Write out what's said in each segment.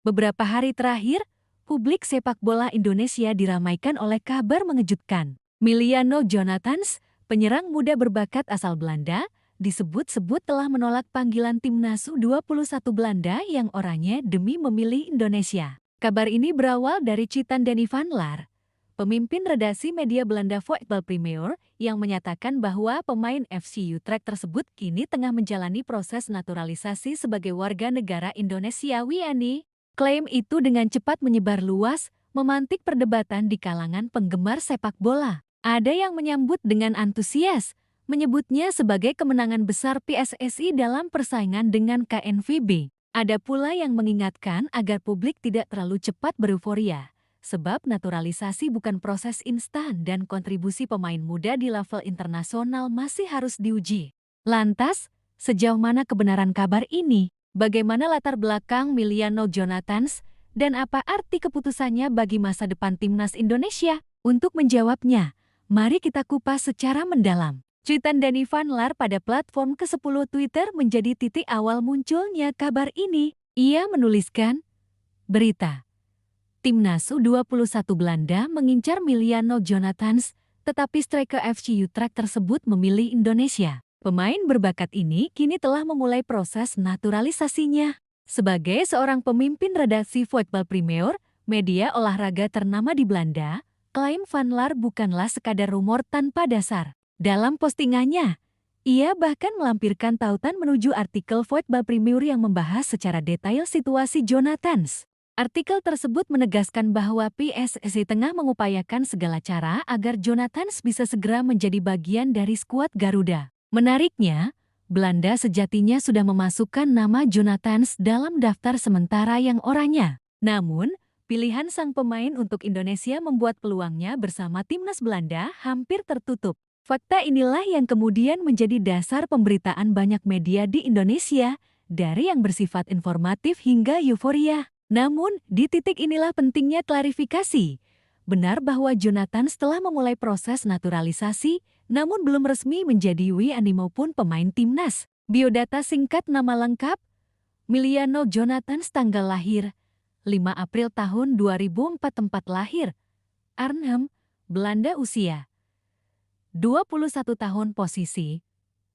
Beberapa hari terakhir, publik sepak bola Indonesia diramaikan oleh kabar mengejutkan. Miliano Jonathans, penyerang muda berbakat asal Belanda, disebut-sebut telah menolak panggilan timnas U21 Belanda yang oranye demi memilih Indonesia. Kabar ini berawal dari cuitan Danny van Laar, pemimpin redaksi media Belanda Voetbal Premier, yang menyatakan bahwa pemain FC Utrecht tersebut kini tengah menjalani proses naturalisasi sebagai warga negara Indonesia. Klaim itu dengan cepat menyebar luas, memantik perdebatan di kalangan penggemar sepak bola. Ada yang menyambut dengan antusias, menyebutnya sebagai kemenangan besar PSSI dalam persaingan dengan KNVB. Ada pula yang mengingatkan agar publik tidak terlalu cepat bereuforia, sebab naturalisasi bukan proses instan dan kontribusi pemain muda di level internasional masih harus diuji. Lantas, sejauh mana kebenaran kabar ini? Bagaimana latar belakang Miliano Jonathans, dan apa arti keputusannya bagi masa depan timnas Indonesia? Untuk menjawabnya, mari kita kupas secara mendalam. Cuitan Danny van Laar pada platform ke-10 Twitter menjadi titik awal munculnya kabar ini. Ia menuliskan, berita, Timnas U21 Belanda mengincar Miliano Jonathans, tetapi striker FC Utrecht tersebut memilih Indonesia. Pemain berbakat ini kini telah memulai proses naturalisasinya. Sebagai seorang pemimpin redaksi Voetbal Premier, media olahraga ternama di Belanda, klaim van Laar bukanlah sekadar rumor tanpa dasar. Dalam postingannya, ia bahkan melampirkan tautan menuju artikel Voetbal Premier yang membahas secara detail situasi Jonathans. Artikel tersebut menegaskan bahwa PSSI tengah mengupayakan segala cara agar Jonathans bisa segera menjadi bagian dari skuad Garuda. Menariknya, Belanda sejatinya sudah memasukkan nama Jonathans dalam daftar sementara yang oranye. Namun, pilihan sang pemain untuk Indonesia membuat peluangnya bersama timnas Belanda hampir tertutup. Fakta inilah yang kemudian menjadi dasar pemberitaan banyak media di Indonesia, dari yang bersifat informatif hingga euforia. Namun, di titik inilah pentingnya klarifikasi. Benar bahwa Jonathans telah memulai proses naturalisasi, namun belum resmi menjadi WNI maupun pemain timnas. Biodata singkat nama lengkap, Miliano Jonathans tanggal lahir, 5 April tahun 2004 tempat lahir, Arnhem, Belanda usia 21 tahun posisi,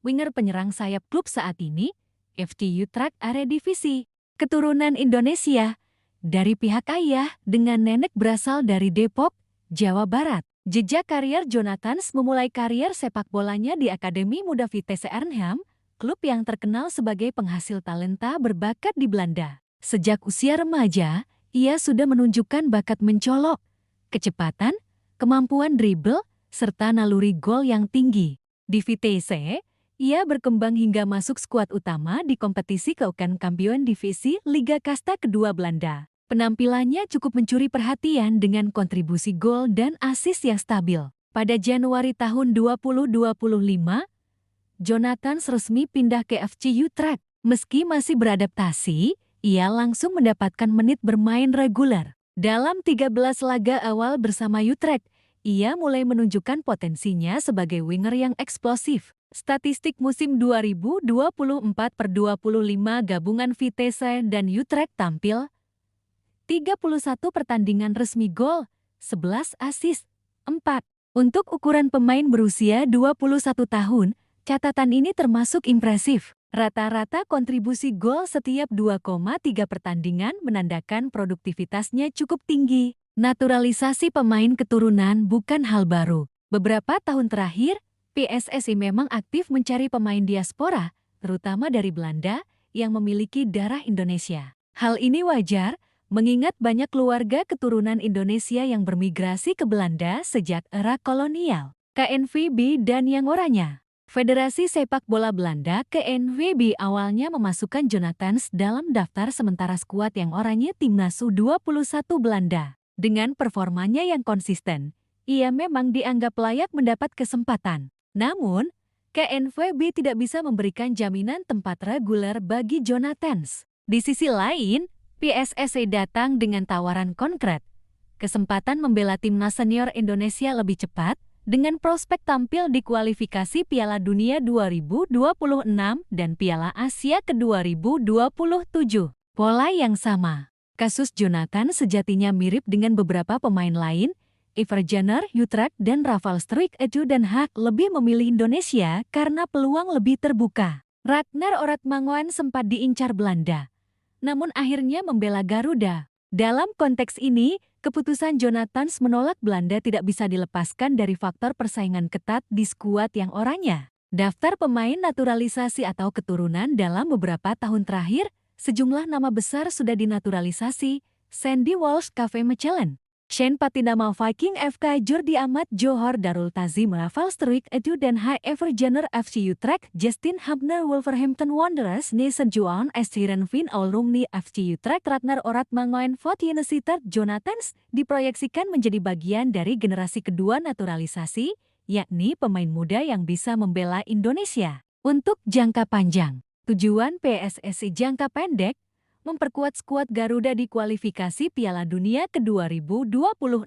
winger penyerang sayap klub saat ini, FC Utrecht Eredivisie. Keturunan Indonesia, dari pihak ayah dengan nenek berasal dari Depok, Jawa Barat. Jejak karier Jonathans memulai karier sepak bolanya di Akademi Muda Vitesse Arnhem, klub yang terkenal sebagai penghasil talenta berbakat di Belanda. Sejak usia remaja, ia sudah menunjukkan bakat mencolok, kecepatan, kemampuan dribble, serta naluri gol yang tinggi. Di Vitesse, ia berkembang hingga masuk skuad utama di kompetisi Keukenkampioen Divisi Liga Kasta kedua Belanda. Penampilannya cukup mencuri perhatian dengan kontribusi gol dan assist yang stabil. Pada Januari tahun 2025, Jonathans resmi pindah ke FC Utrecht. Meski masih beradaptasi, ia langsung mendapatkan menit bermain reguler. Dalam 13 laga awal bersama Utrecht, ia mulai menunjukkan potensinya sebagai winger yang eksplosif. Statistik musim 2024/25 gabungan Vitesse dan Utrecht tampil 31 pertandingan resmi gol, 11 assist, 4. Untuk ukuran pemain berusia 21 tahun, catatan ini termasuk impresif. Rata-rata kontribusi gol setiap 2,3 pertandingan menandakan produktivitasnya cukup tinggi. Naturalisasi pemain keturunan bukan hal baru. Beberapa tahun terakhir, PSSI memang aktif mencari pemain diaspora, terutama dari Belanda, yang memiliki darah Indonesia. Hal ini wajar, mengingat banyak keluarga keturunan Indonesia yang bermigrasi ke Belanda sejak era kolonial. KNVB dan yang oranye. Federasi Sepak Bola Belanda KNVB awalnya memasukkan Jonathans dalam daftar sementara skuad yang oranye timnas U21 Belanda. Dengan performanya yang konsisten, ia memang dianggap layak mendapat kesempatan. Namun, KNVB tidak bisa memberikan jaminan tempat reguler bagi Jonathans. Di sisi lain, PSSI datang dengan tawaran konkret. Kesempatan membela timnas senior Indonesia lebih cepat, dengan prospek tampil di kualifikasi Piala Dunia 2026 dan Piala Asia ke-2027. Pola yang sama. Kasus Jonathan sejatinya mirip dengan beberapa pemain lain, Evergener, Utrecht, dan Rafael Struijk itu dan Haag lebih memilih Indonesia karena peluang lebih terbuka. Ragnar Oratmangoen sempat diincar Belanda, namun akhirnya membela Garuda. Dalam konteks ini, keputusan Jonathan menolak Belanda tidak bisa dilepaskan dari faktor persaingan ketat di skuad yang oranye. Daftar pemain naturalisasi atau keturunan dalam beberapa tahun terakhir, sejumlah nama besar sudah dinaturalisasi: Sandy Walsh, KV Mechelen, Shane Patinama Viking FK, Jordi Amat Johor Darul Tazim, Rafael Struijk Edu Den Haag, Evergener FC Utrecht, Justin Hubner Wolverhampton Wanderers, Nathan Juan S. Heerenveen Alumni FC Utrecht, Ragnar Oratmangoen Fortuna Jonathan diproyeksikan menjadi bagian dari generasi kedua naturalisasi, yakni pemain muda yang bisa membela Indonesia. Untuk jangka panjang, tujuan PSSI jangka pendek, memperkuat skuad Garuda di kualifikasi Piala Dunia ke-2026.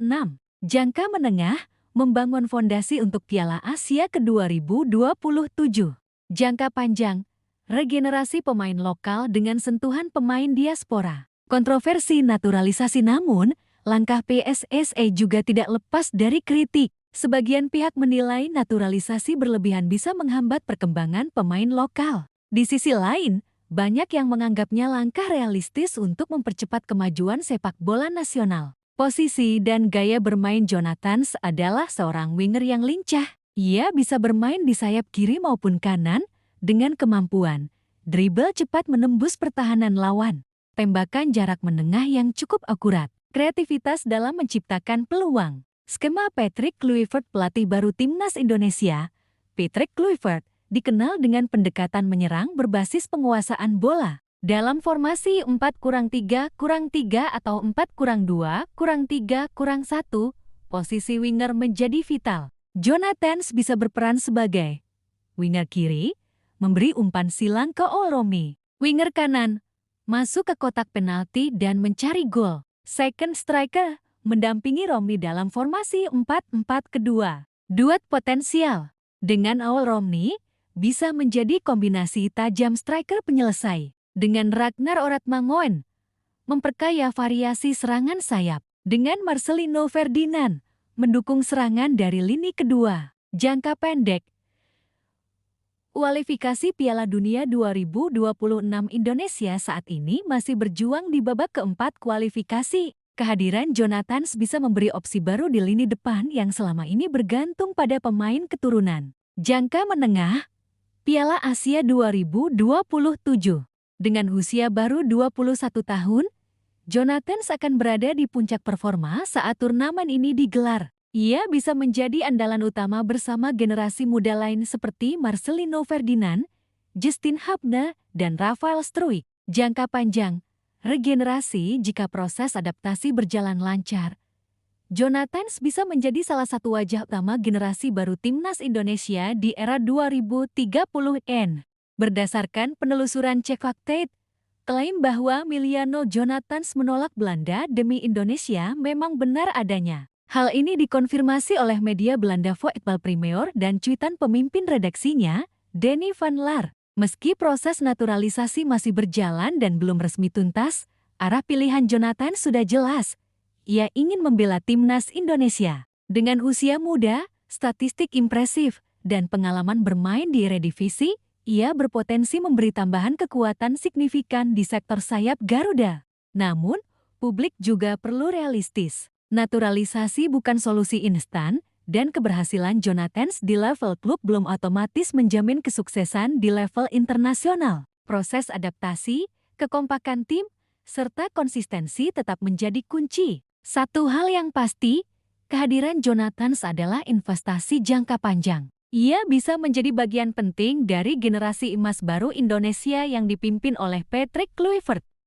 Jangka menengah, membangun fondasi untuk Piala Asia ke-2027. Jangka panjang, regenerasi pemain lokal dengan sentuhan pemain diaspora. Kontroversi naturalisasi, namun, langkah PSSI juga tidak lepas dari kritik. Sebagian pihak menilai naturalisasi berlebihan bisa menghambat perkembangan pemain lokal. Di sisi lain, banyak yang menganggapnya langkah realistis untuk mempercepat kemajuan sepak bola nasional. Posisi dan gaya bermain Jonathan adalah seorang winger yang lincah. Ia bisa bermain di sayap kiri maupun kanan dengan kemampuan dribble cepat menembus pertahanan lawan, tembakan jarak menengah yang cukup akurat, kreativitas dalam menciptakan peluang. Skema Patrick Kluivert, pelatih baru timnas Indonesia. Patrick Kluivert dikenal dengan pendekatan menyerang berbasis penguasaan bola. Dalam formasi 4-3-3 atau 4-2-3-1, posisi winger menjadi vital. Jonathan bisa berperan sebagai winger kiri, memberi umpan silang ke Olromi. Winger kanan, masuk ke kotak penalti dan mencari gol. Second striker, mendampingi Romney dalam formasi 4-4-2. Duet potensial. Dengan Olromi, bisa menjadi kombinasi tajam striker penyelesai. Dengan Ragnar Oratmangoen, memperkaya variasi serangan sayap. Dengan Marcelino Ferdinand, mendukung serangan dari lini kedua. Jangka pendek, kualifikasi Piala Dunia 2026 Indonesia saat ini masih berjuang di babak keempat kualifikasi. Kehadiran Jonathan bisa memberi opsi baru di lini depan yang selama ini bergantung pada pemain keturunan. Jangka menengah, Piala Asia 2027. Dengan usia baru 21 tahun, Jonathan akan berada di puncak performa saat turnamen ini digelar. Ia bisa menjadi andalan utama bersama generasi muda lain seperti Marcelino Ferdinand, Justin Hubner, dan Rafael Struijk. Jangka panjang, regenerasi jika proses adaptasi berjalan lancar. Jonathan bisa menjadi salah satu wajah utama generasi baru timnas Indonesia di era 2030-an. Berdasarkan penelusuran Cek Fakta, klaim bahwa Emiliano Jonathan menolak Belanda demi Indonesia memang benar adanya. Hal ini dikonfirmasi oleh media Belanda Voetbal Premier dan cuitan pemimpin redaksinya, Denny van Laar. Meski proses naturalisasi masih berjalan dan belum resmi tuntas, arah pilihan Jonathan sudah jelas. Ia ingin membela timnas Indonesia. Dengan usia muda, statistik impresif, dan pengalaman bermain di Eredivisie, ia berpotensi memberi tambahan kekuatan signifikan di sektor sayap Garuda. Namun, publik juga perlu realistis. Naturalisasi bukan solusi instan, dan keberhasilan Jonathan di level klub belum otomatis menjamin kesuksesan di level internasional. Proses adaptasi, kekompakan tim, serta konsistensi tetap menjadi kunci. Satu hal yang pasti, kehadiran Jonathan adalah investasi jangka panjang. Ia bisa menjadi bagian penting dari generasi emas baru Indonesia yang dipimpin oleh Patrick Kluivert.